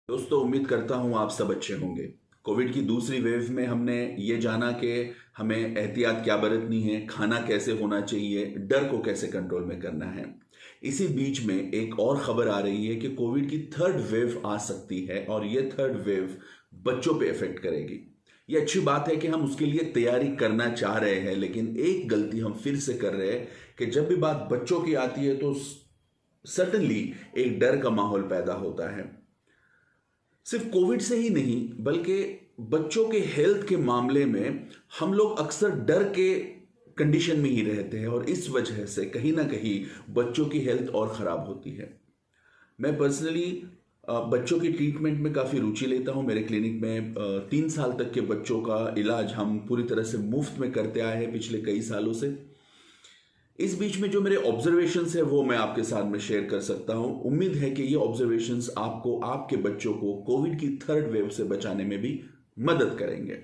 दोस्तों, उम्मीद करता हूं आप सब अच्छे होंगे। कोविड की दूसरी वेव में हमने ये जाना कि हमें एहतियात क्या बरतनी है, खाना कैसे होना चाहिए, डर को कैसे कंट्रोल में करना है। इसी बीच में एक और खबर आ रही है कि कोविड की थर्ड वेव आ सकती है और ये थर्ड वेव बच्चों पे इफेक्ट करेगी। ये अच्छी बात है कि हम उसके लिए तैयारी करना चाह रहे हैं, लेकिन एक गलती हम फिर से कर रहे हैं कि जब भी बात बच्चों की आती है तो सडनली एक डर का माहौल पैदा होता है। सिर्फ कोविड से ही नहीं बल्कि बच्चों के हेल्थ के मामले में हम लोग अक्सर डर के कंडीशन में ही रहते हैं और इस वजह से कहीं ना कहीं बच्चों की हेल्थ और ख़राब होती है। मैं पर्सनली बच्चों की ट्रीटमेंट में काफ़ी रुचि लेता हूं। मेरे क्लिनिक में 3 साल तक के बच्चों का इलाज हम पूरी तरह से मुफ्त में करते आए हैं पिछले कई सालों से। इस बीच में जो मेरे ऑब्जर्वेशंस है वो मैं आपके साथ में शेयर कर सकता हूं। उम्मीद है कि ये ऑब्जर्वेशंस आपको आपके बच्चों को कोविड की थर्ड वेव से बचाने में भी मदद करेंगे।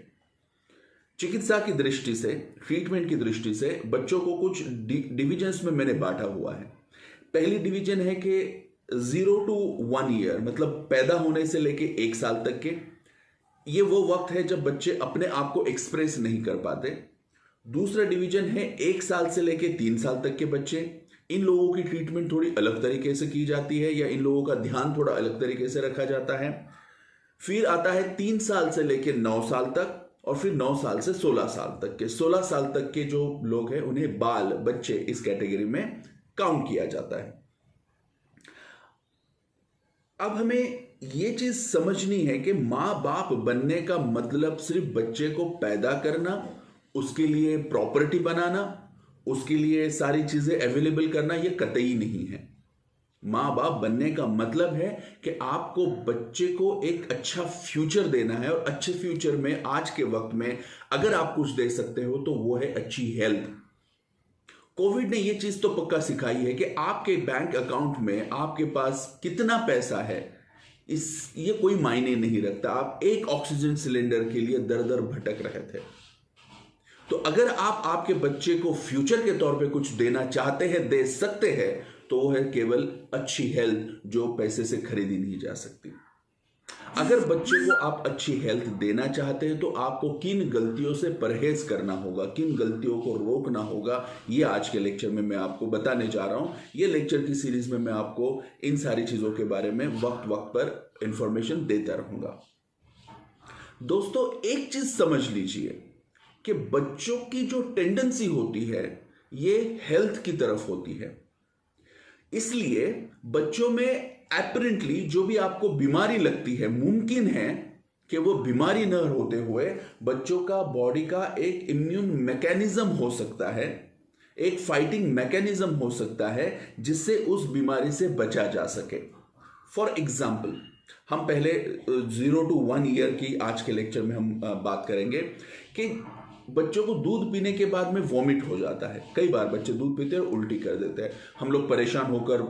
चिकित्सा की दृष्टि से, ट्रीटमेंट की दृष्टि से बच्चों को कुछ डिविजन्स में मैंने बांटा हुआ है। पहली डिवीजन है कि 0 to 1 ईयर, मतलब पैदा होने से लेके 1 साल तक के। ये वो वक्त है जब बच्चे अपने आप को एक्सप्रेस नहीं कर पाते। दूसरा डिवीजन है 1 साल से लेके 3 साल तक के बच्चे। इन लोगों की ट्रीटमेंट थोड़ी अलग तरीके से की जाती है या इन लोगों का ध्यान थोड़ा अलग तरीके से रखा जाता है। फिर आता है 3 साल से लेके 9 साल तक और फिर 9 साल से 16 साल तक के। 16 साल तक के जो लोग हैं उन्हें बाल बच्चे इस कैटेगरी में काउंट किया जाता है। अब हमें यह चीज समझनी है कि मां बाप बनने का मतलब सिर्फ बच्चे को पैदा करना, उसके लिए प्रॉपर्टी बनाना, उसके लिए सारी चीजें अवेलेबल करना, यह कतई नहीं है। मां बाप बनने का मतलब है कि आपको बच्चे को एक अच्छा फ्यूचर देना है और अच्छे फ्यूचर में आज के वक्त में अगर आप कुछ दे सकते हो तो वो है अच्छी हेल्थ। कोविड ने यह चीज तो पक्का सिखाई है कि आपके बैंक अकाउंट में आपके पास कितना पैसा है ये कोई मायने नहीं रखता। आप एक ऑक्सीजन सिलेंडर के लिए दर दर भटक रहे थे। तो अगर आप आपके बच्चे को फ्यूचर के तौर पे कुछ देना चाहते हैं, दे सकते हैं, तो वो है केवल अच्छी हेल्थ जो पैसे से खरीदी नहीं जा सकती। अगर बच्चे को आप अच्छी हेल्थ देना चाहते हैं तो आपको किन गलतियों से परहेज करना होगा, किन गलतियों को रोकना होगा, ये आज के लेक्चर में मैं आपको बताने जा रहा हूं। ये लेक्चर की सीरीज में मैं आपको इन सारी चीजों के बारे में वक्त वक्त पर इंफॉर्मेशन देता रहूंगा। दोस्तों, एक चीज समझ लीजिए कि बच्चों की जो टेंडेंसी होती है ये हेल्थ की तरफ होती है। इसलिए बच्चों में एपरेंटली जो भी आपको बीमारी लगती है, मुमकिन है कि वो बीमारी न होते हुए बच्चों का बॉडी का एक इम्यून मैकेनिज्म हो सकता है, एक फाइटिंग मैकेनिज्म हो सकता है जिससे उस बीमारी से बचा जा सके। फॉर एग्जाम्पल, हम पहले 0 to 1 ईयर की आज के लेक्चर में हम बात करेंगे कि बच्चों को दूध पीने के बाद में वॉमिट हो जाता है। कई बार बच्चे दूध पीते हैं और उल्टी कर देते हैं। हम लोग परेशान होकर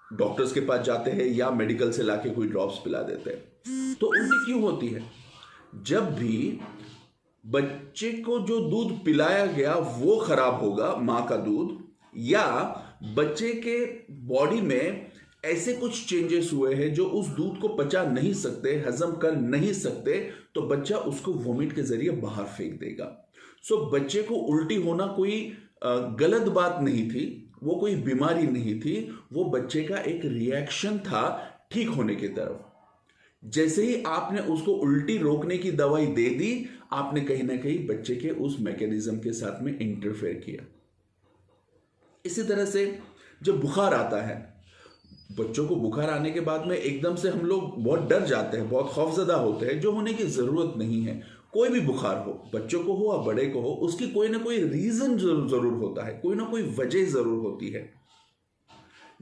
डॉक्टर्स के पास जाते हैं या मेडिकल से लाके कोई ड्रॉप्स पिला देते हैं। तो उल्टी क्यों होती है? जब भी बच्चे को जो दूध पिलाया गया वो खराब होगा, मां का दूध, या बच्चे के बॉडी में ऐसे कुछ चेंजेस हुए हैं जो उस दूध को पचा नहीं सकते, हजम कर नहीं सकते, तो बच्चा उसको वोमिट के जरिए बाहर फेंक देगा। सो बच्चे को उल्टी होना कोई गलत बात नहीं थी, वो कोई बीमारी नहीं थी, वो बच्चे का एक रिएक्शन था ठीक होने की तरफ। जैसे ही आपने उसको उल्टी रोकने की दवाई दे दी, आपने कहीं ना कहीं बच्चे के उस मैकेनिज्म के साथ में इंटरफेयर किया। इसी तरह से जब बुखार आता है, बच्चों को बुखार आने के बाद में एकदम से हम लोग बहुत डर जाते हैं, बहुत खौफजदा होते हैं, जो होने की जरूरत नहीं है। कोई भी बुखार हो, बच्चों को हो या बड़े को हो, उसकी कोई ना कोई रीजन जरूर होता है, कोई ना कोई वजह जरूर होती है।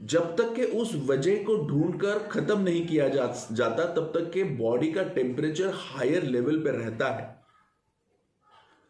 जब तक के उस वजह को ढूंढकर खत्म नहीं किया जाता तब तक के बॉडी का टेम्परेचर हायर लेवल पे रहता है।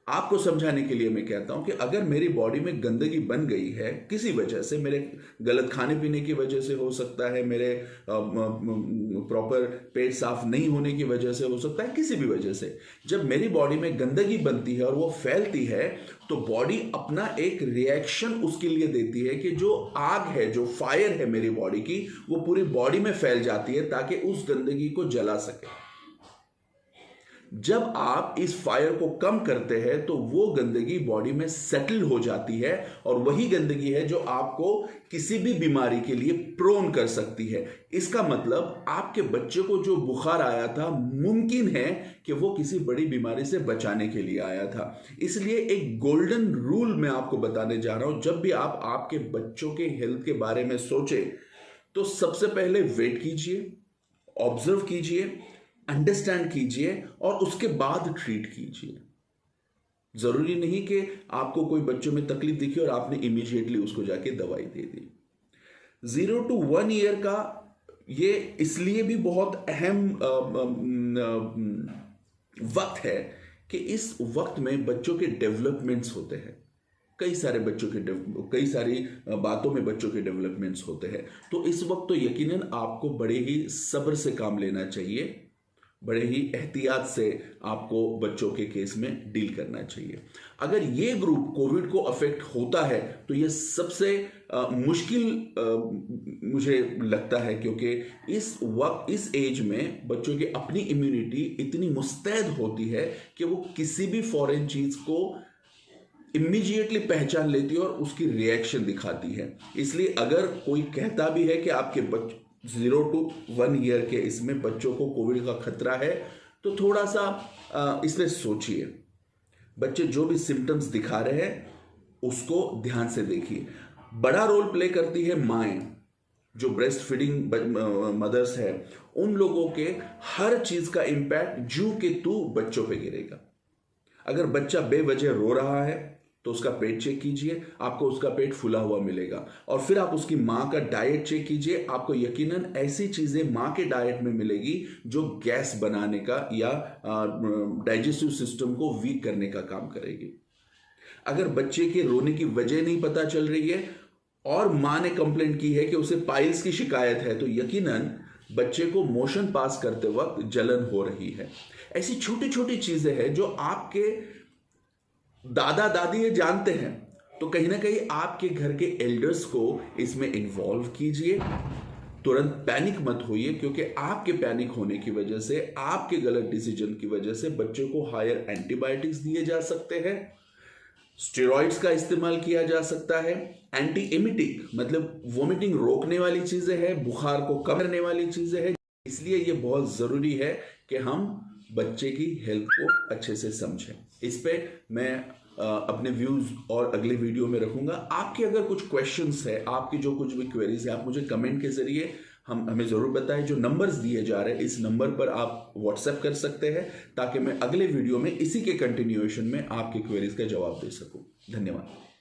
आपको समझाने के लिए मैं कहता हूं कि अगर मेरी बॉडी में गंदगी बन गई है किसी वजह से, मेरे गलत खाने पीने की वजह से हो सकता है, मेरे प्रॉपर पेट साफ नहीं होने की वजह से हो सकता है, किसी भी वजह से जब मेरी बॉडी में गंदगी बनती है और वो फैलती है तो बॉडी अपना एक रिएक्शन उसके लिए देती है कि जो आग है, जो फायर है मेरी बॉडी की, वो पूरी बॉडी में फैल जाती है ताकि उस गंदगी को जला सके। जब आप इस फायर को कम करते हैं तो वो गंदगी बॉडी में सेटल हो जाती है और वही गंदगी है जो आपको किसी भी बीमारी के लिए प्रोन कर सकती है। इसका मतलब आपके बच्चे को जो बुखार आया था मुमकिन है कि वो किसी बड़ी बीमारी से बचाने के लिए आया था। इसलिए एक गोल्डन रूल मैं आपको बताने जा रहा हूं, जब भी आप आपके बच्चों के हेल्थ के बारे में सोचें तो सबसे पहले वेट कीजिए, ऑब्जर्व कीजिए, अंडरस्टैंड कीजिए और उसके बाद ट्रीट कीजिए। जरूरी नहीं कि आपको कोई बच्चों में तकलीफ दिखी और आपने इमीडिएटली उसको जाके दवाई दे दी। 0 to 1 ईयर का ये इसलिए भी बहुत अहम वक्त है कि इस वक्त में बच्चों के डेवलपमेंट्स होते हैं। कई सारी बातों में बच्चों के डेवलपमेंट्स होते हैं। तो इस वक्त तो यकीनन आपको बड़े ही सब्र से काम लेना चाहिए, बड़े ही एहतियात से आपको बच्चों के केस में डील करना चाहिए। अगर ये ग्रुप कोविड को अफेक्ट होता है तो ये सबसे मुश्किल मुझे लगता है, क्योंकि इस वक्त, इस एज में बच्चों की अपनी इम्यूनिटी इतनी मुस्तैद होती है कि वो किसी भी फॉरेन चीज को इमीडिएटली पहचान लेती है और उसकी रिएक्शन दिखाती है। इसलिए अगर कोई कहता भी है कि आपके बच्चे 0 to 1 ईयर के इसमें बच्चों को कोविड का खतरा है तो थोड़ा सा इसमें सोचिए। बच्चे जो भी सिम्टम्स दिखा रहे हैं उसको ध्यान से देखिए। बड़ा रोल प्ले करती है माएँ, जो ब्रेस्ट फीडिंग मदर्स है, उन लोगों के हर चीज का इंपैक्ट जू के तू बच्चों पे गिरेगा। अगर बच्चा बेवजह रो रहा है तो उसका पेट चेक कीजिए, आपको उसका पेट फूला हुआ मिलेगा। और फिर आप उसकी माँ का डाइट चेक कीजिए, आपको यकीनन ऐसी चीजें माँ के डाइट में मिलेगी जो गैस बनाने का या डाइजेस्टिव सिस्टम को वीक करने का काम करेगी। अगर बच्चे के रोने की वजह नहीं पता चल रही है और माँ ने कंप्लेंट की है कि उसे पाइल्स की शिकायत है तो यकीनन बच्चे को मोशन पास करते वक्त जलन हो रही है। ऐसी छोटी छोटी चीजें हैं जो आपके दादा दादी ये जानते हैं, तो कहीं ना कहीं आपके घर के एल्डर्स को इसमें इन्वॉल्व कीजिए। तुरंत पैनिक मत होइए, क्योंकि आपके पैनिक होने की वजह से, आपके गलत डिसीजन की वजह से बच्चों को हायर एंटीबायोटिक्स दिए जा सकते हैं, स्टेरॉइड्स का इस्तेमाल किया जा सकता है, एंटी एमिटिक मतलब वोमिटिंग रोकने वाली चीजें हैं, बुखार को कम करने वाली चीजें हैं। इसलिए ये बहुत जरूरी है कि हम बच्चे की हेल्थ को अच्छे से समझें। इस पे मैं अपने व्यूज और अगले वीडियो में रखूंगा। आपके अगर कुछ क्वेश्चंस है, आपकी जो कुछ भी क्वेरीज है, आप मुझे कमेंट के जरिए हमें जरूर बताएं। जो नंबर्स दिए जा रहे हैं इस नंबर पर आप व्हाट्सएप कर सकते हैं ताकि मैं अगले वीडियो में इसी के कंटिन्यूएशन में आपकी क्वेरीज का जवाब दे सकूं। धन्यवाद।